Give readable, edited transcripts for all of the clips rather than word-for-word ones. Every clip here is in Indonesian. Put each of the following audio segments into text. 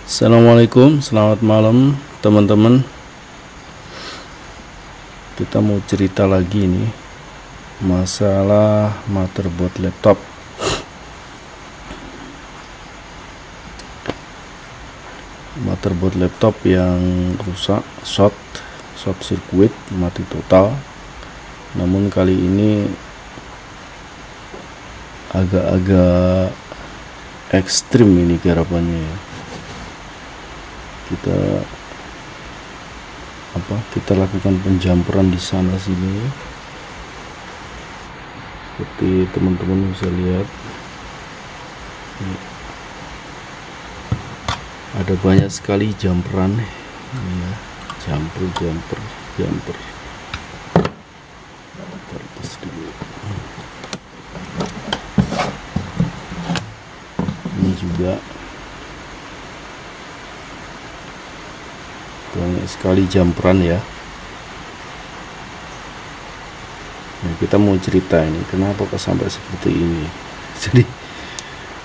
Assalamualaikum, selamat malam teman-teman. Kita mau cerita lagi nih masalah motherboard laptop. Motherboard laptop yang rusak, short circuit, mati total. Namun kali ini agak-agak ekstrim ini garapannya ya. Kita lakukan penjamperan di sana sini seperti teman-teman bisa lihat. Ada banyak sekali jamperan ya, jumper terlepas dulu. Ini juga banyak sekali jamperan ya. Nah, kita mau cerita ini kenapa kok sampai seperti ini.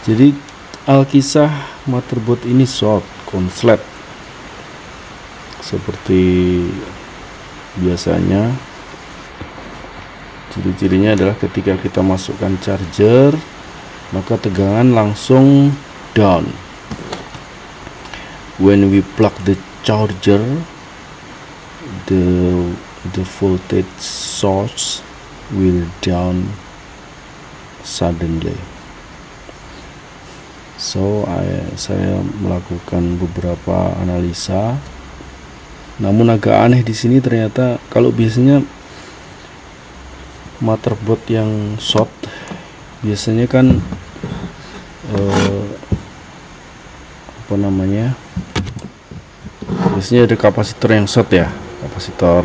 Jadi alkisah motherboard ini short, konslet seperti biasanya. Ciri-cirinya adalah ketika kita masukkan charger maka tegangan langsung down. When we plug the charger, the voltage source will down suddenly. So saya melakukan beberapa analisa, namun agak aneh di sini ternyata. Kalau biasanya motherboard yang short biasanya kan biasanya ada kapasitor yang short ya, kapasitor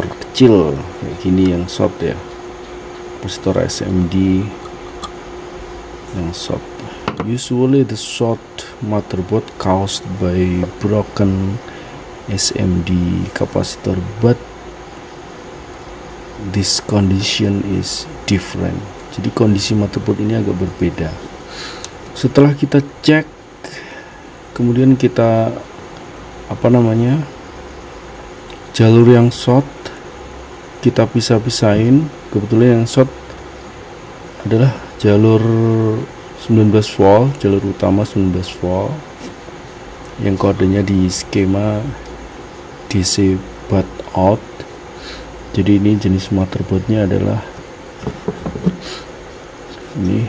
kecil kayak gini yang short ya, kapasitor SMD yang short. Usually the short motherboard caused by broken SMD capacitor, but this condition is different. Jadi kondisi motherboard ini agak berbeda. Setelah kita cek, kemudian kita jalur yang short kita pisah-pisahin. Kebetulan yang short adalah jalur 19 volt, jalur utama 19 volt yang kodenya di skema DC but out. Jadi ini jenis motherboardnya adalah ini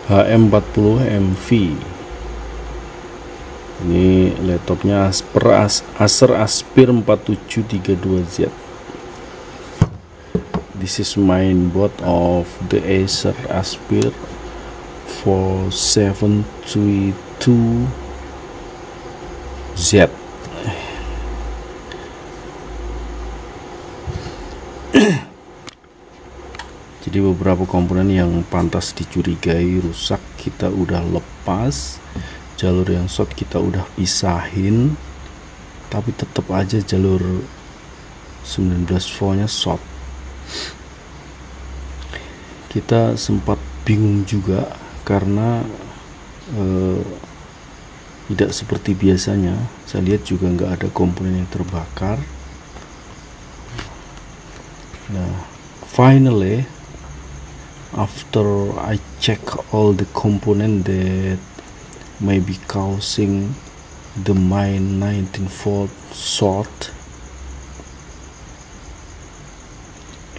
HM40MV. Ini laptopnya Acer Aspire 4732Z. This is mainboard of the Acer Aspire 4732Z. Jadi beberapa komponen yang pantas dicurigai rusak kita udah lepas, jalur yang short kita udah pisahin, tapi tetap aja jalur 19 voltnya short. Kita sempat bingung juga karena tidak seperti biasanya. Saya lihat juga nggak ada komponen yang terbakar. Nah, finally after I check all the component that may be causing the main 19 volt short,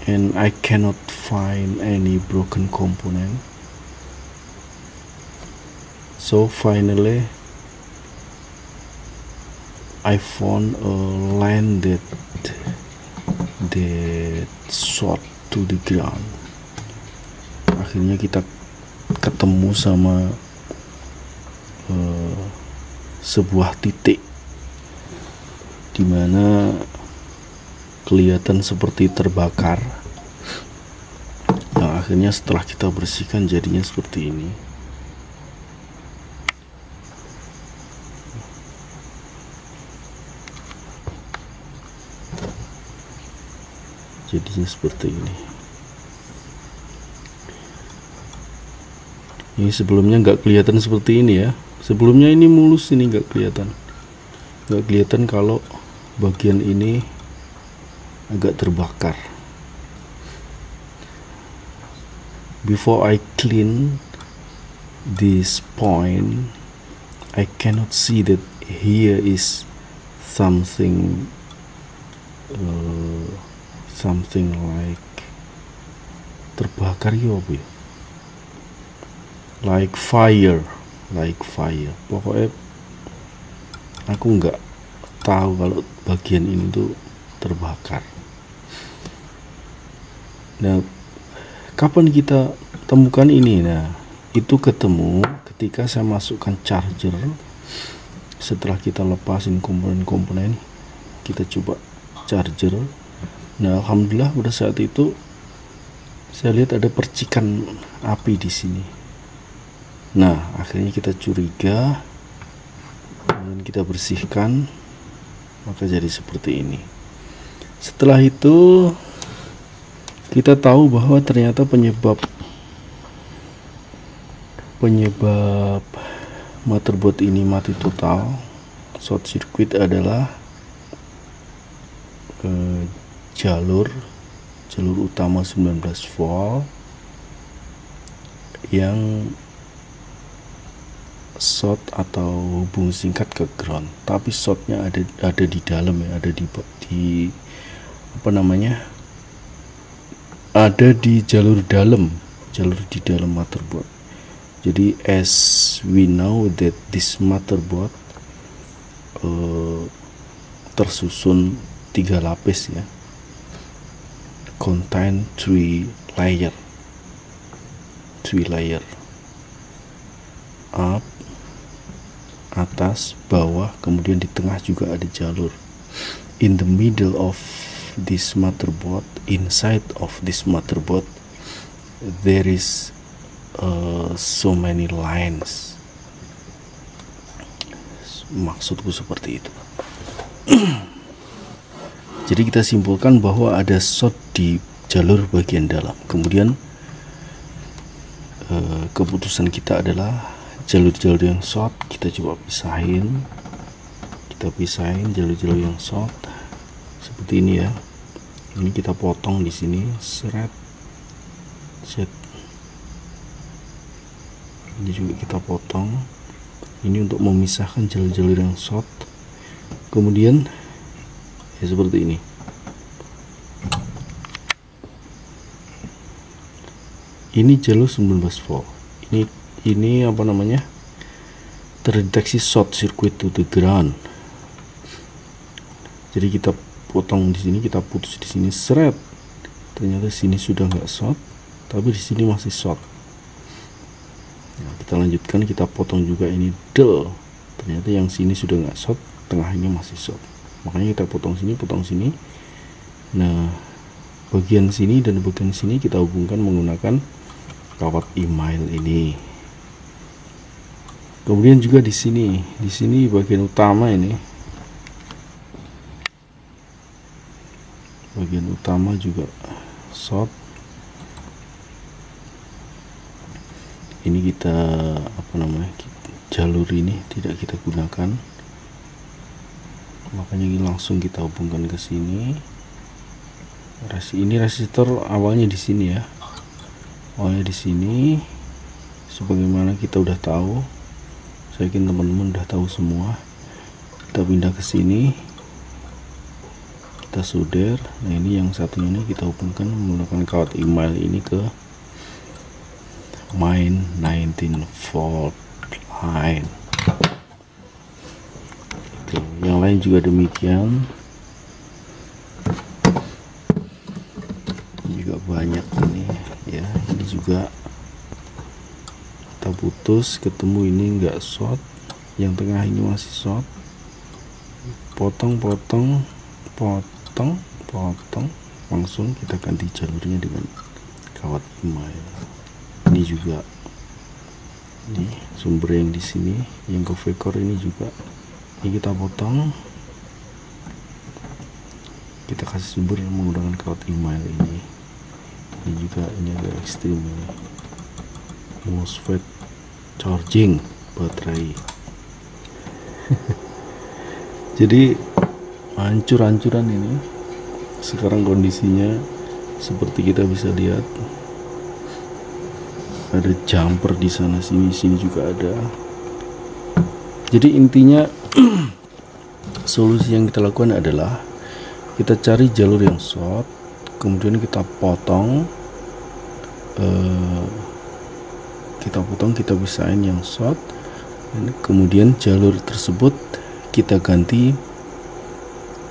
and I cannot find any broken component. So finally I found a line that short to the ground. Akhirnya kita ketemu sama sebuah titik di mana kelihatan seperti terbakar. Yang akhirnya setelah kita bersihkan jadinya seperti ini. jadinya seperti ini. Ini sebelumnya nggak kelihatan seperti ini ya, sebelumnya ini mulus, ini nggak kelihatan kalau bagian ini agak terbakar. Before I clean this point, I cannot see that here is something like terbakar ya, apa ya? Like fire. Pokoknya aku nggak tahu kalau bagian ini tuh terbakar. Nah, kapan kita temukan ini? Nah, itu ketemu ketika saya masukkan charger. Setelah kita lepasin komponen-komponen, kita coba charger. Nah, alhamdulillah pada saat itu saya lihat ada percikan api di sini. Nah, akhirnya kita curiga, kemudian kita bersihkan, maka jadi seperti ini. Setelah itu kita tahu bahwa ternyata penyebab motherboard ini mati total, short circuit, adalah jalur utama 19 volt yang short atau hubung singkat ke ground, tapi shortnya ada di dalam ya, ada di apa namanya, ada di jalur di dalam motherboard. Jadi as we know that this motherboard tersusun 3 lapis ya, contain 3 layer, up, atas, bawah, kemudian di tengah juga ada jalur. In the middle of this motherboard, inside of this motherboard, there is so many lines. Maksudku seperti itu. Jadi kita simpulkan bahwa ada short di jalur bagian dalam. Kemudian keputusan kita adalah jalur-jalur yang short kita coba pisahin. Kita pisahin jalur-jalur yang short seperti ini ya. Ini kita potong di sini, set. Ini juga kita potong. Ini untuk memisahkan jalur-jalur yang short. Kemudian ya seperti ini. Ini jalur 19 volt. Ini apa namanya, terdeteksi short circuit to the ground. Jadi kita potong di sini, kita putus di sini, seret. Ternyata sini sudah nggak short, tapi di sini masih short. Nah, kita lanjutkan, kita potong juga ini dull. Ternyata yang sini sudah nggak short, tengahnya masih short. Makanya kita potong sini. Nah, bagian sini dan bagian sini kita hubungkan menggunakan kawat email ini. Kemudian juga di sini bagian utama ini, bagian utama juga short. Ini kita apa namanya, jalur ini tidak kita gunakan, makanya ini langsung kita hubungkan ke sini. Ini resistor awalnya di sini ya, sebagaimana kita udah tahu. Saya yakin teman-teman udah tahu semua. Kita pindah ke sini, kita solder. Nah, ini yang satunya ini kita hubungkan menggunakan kawat email ini ke main 19 volt line. Itu. Yang lain juga demikian. Ini juga banyak ini ya. Ini juga kita putus, ketemu ini enggak short, yang tengah ini masih short. Potong, langsung kita ganti jalurnya dengan kawat email. Ini juga, ini sumber yang di sini, yang ke vektor ini juga, ini kita potong. kita kasih sumber menggunakan kawat email ini juga ini agak ekstrim ini. MOSFET charging baterai. Jadi hancur-hancuran ini sekarang kondisinya seperti kita bisa lihat, ada jumper di sana sini juga ada. Jadi intinya solusi yang kita lakukan adalah kita cari jalur yang short, kemudian kita potong, kita pisahin yang short, dan kemudian jalur tersebut kita ganti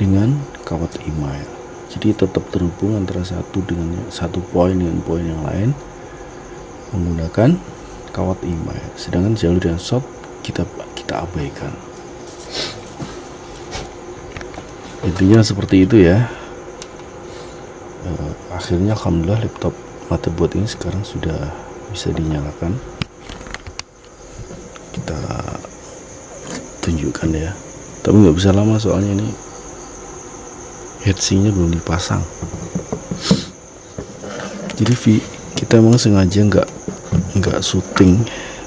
dengan kawat email. Jadi tetap terhubung antara satu poin dengan poin yang lain menggunakan kawat email. Sedangkan jalur yang short kita abaikan. Intinya seperti itu ya. Akhirnya alhamdulillah laptop motherboard ini sekarang sudah bisa dinyalakan. Kita tunjukkan ya, tapi nggak bisa lama soalnya ini heatsinknya belum dipasang. Jadi kita emang sengaja nggak syuting.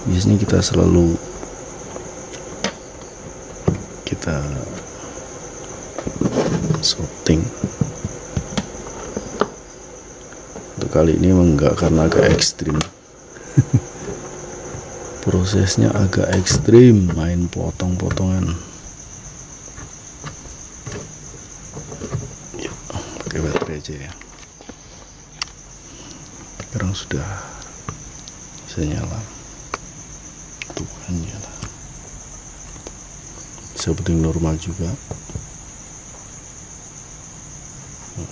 Biasanya kita selalu syuting. Untuk kali ini emang nggak, karena agak ekstrim. Prosesnya agak ekstrim, main potong-potongan. Yuk, pakai baterai aja ya. Sekarang sudah bisa nyala. Tuh kan nyala. Bisa penting normal juga.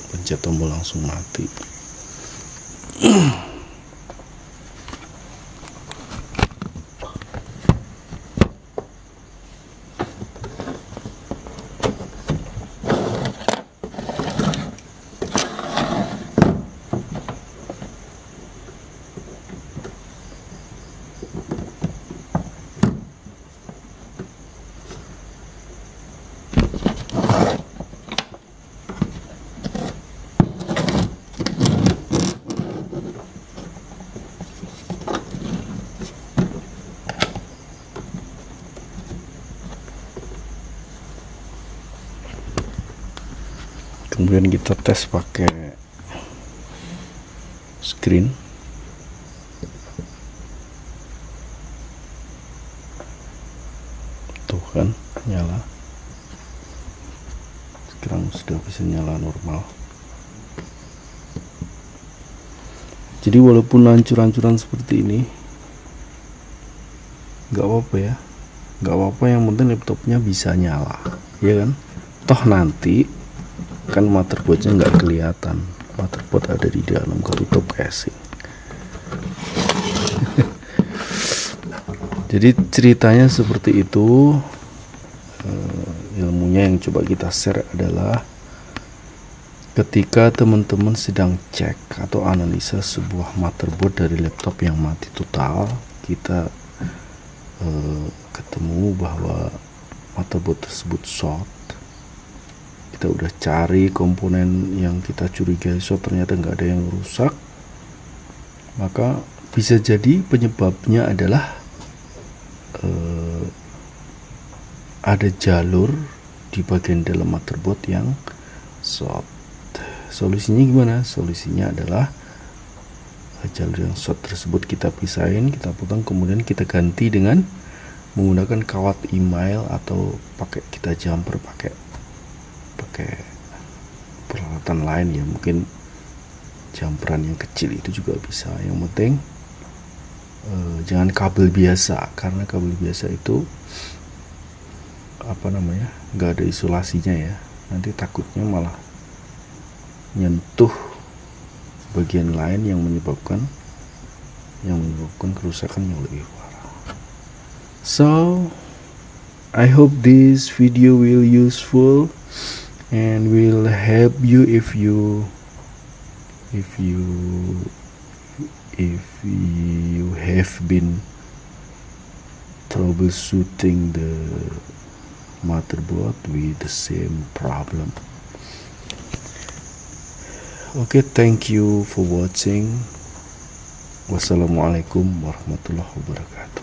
Pencet tombol langsung mati. Kemudian kita tes pakai screen. Tuh kan nyala. Sekarang sudah bisa nyala normal. Jadi walaupun hancur-hancuran seperti ini, nggak apa-apa ya, nggak apa-apa, yang penting laptopnya bisa nyala, ya kan? Toh nanti kan motherboardnya nggak kelihatan, motherboard ada di dalam ketutup casing. Jadi ceritanya seperti itu. Ilmunya yang coba kita share adalah ketika teman-teman sedang cek atau analisa sebuah motherboard dari laptop yang mati total, kita ketemu bahwa motherboard tersebut short. Kita udah cari komponen yang kita curigai short, ternyata nggak ada yang rusak, maka bisa jadi penyebabnya adalah ada jalur di bagian dalam motherboard yang short. Solusinya gimana? Solusinya adalah jalur yang short tersebut kita pisahin, kita potong, kemudian kita ganti dengan menggunakan kawat email atau kita jumper pakai peralatan lain ya, mungkin jumperan yang kecil itu juga bisa. Yang penting jangan kabel biasa, karena kabel biasa itu nggak ada isolasinya ya, nanti takutnya malah nyentuh bagian lain yang menyebabkan kerusakan yang lebih parah. So I hope this video will useful and will help you if you have been troubleshooting the motherboard with the same problem. Oke, thank you for watching. Wassalamualaikum warahmatullahi wabarakatuh.